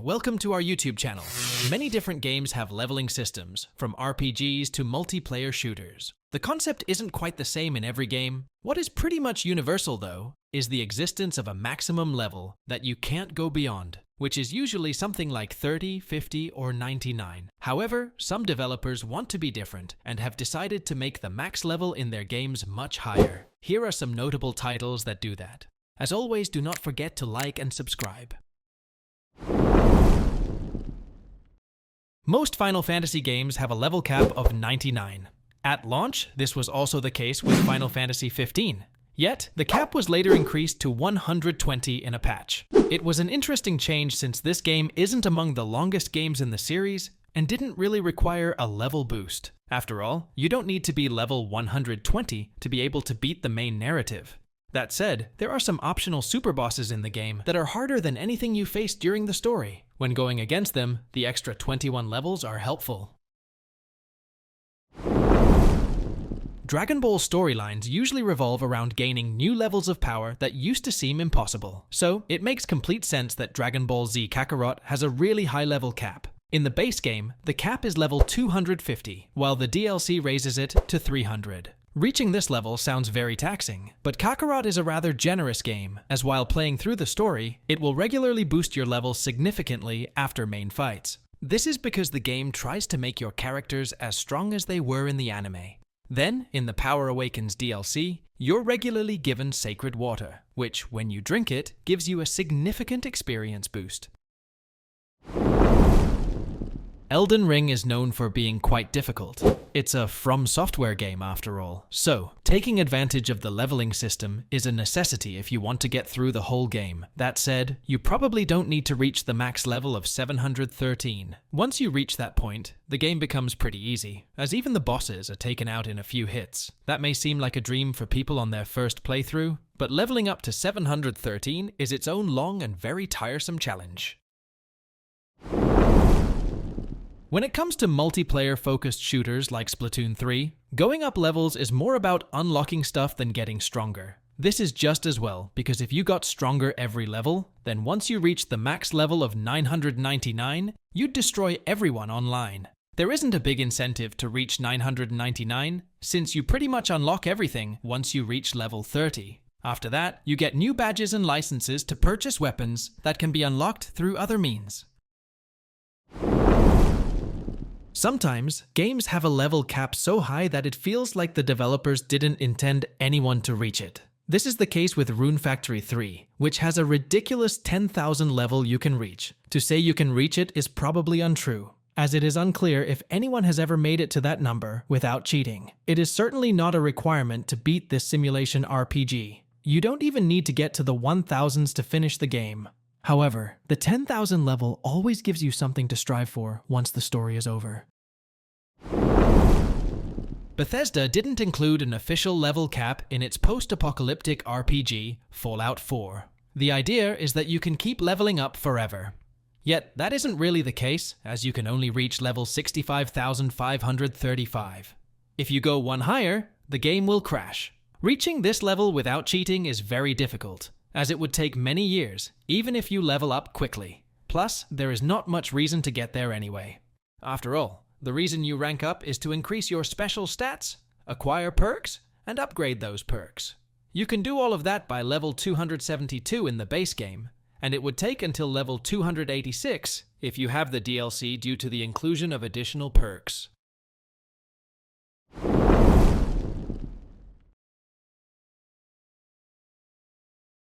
welcome to our YouTube channel. Many different games have leveling systems, from RPGs to multiplayer shooters. The concept isn't quite the same in every game. What is pretty much universal, though, is the existence of a maximum level that you can't go beyond, which is usually something like 30, 50, or 99. However, some developers want to be different and have decided to make the max level in their games much higher. Here are some notable titles that do that. As always, do not forget to like and subscribe. Most Final Fantasy games have a level cap of 99. At launch, this was also the case with Final Fantasy 15. Yet, the cap was later increased to 120 in a patch. It was an interesting change since this game isn't among the longest games in the series and didn't really require a level boost. After all, you don't need to be level 120 to be able to beat the main narrative. That said, there are some optional super bosses in the game that are harder than anything you face during the story. When going against them, the extra 21 levels are helpful. Dragon Ball storylines usually revolve around gaining new levels of power that used to seem impossible. So, it makes complete sense that Dragon Ball Z Kakarot has a really high level cap. In the base game, the cap is level 250, while the DLC raises it to 300. Reaching this level sounds very taxing, but Kakarot is a rather generous game, as while playing through the story, it will regularly boost your level significantly after main fights. This is because the game tries to make your characters as strong as they were in the anime. Then, in the Power Awakens DLC, you're regularly given sacred water, which, when you drink it, gives you a significant experience boost. Elden Ring is known for being quite difficult. It's a From Software game after all, so taking advantage of the leveling system is a necessity if you want to get through the whole game. That said, you probably don't need to reach the max level of 713. Once you reach that point, the game becomes pretty easy, as even the bosses are taken out in a few hits. That may seem like a dream for people on their first playthrough, but leveling up to 713 is its own long and very tiresome challenge. When it comes to multiplayer-focused shooters like Splatoon 3, going up levels is more about unlocking stuff than getting stronger. This is just as well, because if you got stronger every level, then once you reach the max level of 999, you'd destroy everyone online. There isn't a big incentive to reach 999, since you pretty much unlock everything once you reach level 30. After that, you get new badges and licenses to purchase weapons that can be unlocked through other means. Sometimes, games have a level cap so high that it feels like the developers didn't intend anyone to reach it. This is the case with Rune Factory 3, which has a ridiculous 10,000 level you can reach. To say you can reach it is probably untrue, as it is unclear if anyone has ever made it to that number without cheating. It is certainly not a requirement to beat this simulation RPG. You don't even need to get to the 1000s to finish the game. However, the 10,000 level always gives you something to strive for once the story is over. Bethesda didn't include an official level cap in its post-apocalyptic RPG, Fallout 4. The idea is that you can keep leveling up forever. Yet, that isn't really the case, as you can only reach level 65,535. If you go one higher, the game will crash. Reaching this level without cheating is very difficult, as it would take many years, even if you level up quickly. Plus, there is not much reason to get there anyway. After all, the reason you rank up is to increase your special stats, acquire perks, and upgrade those perks. You can do all of that by level 272 in the base game, and it would take until level 286 if you have the DLC due to the inclusion of additional perks.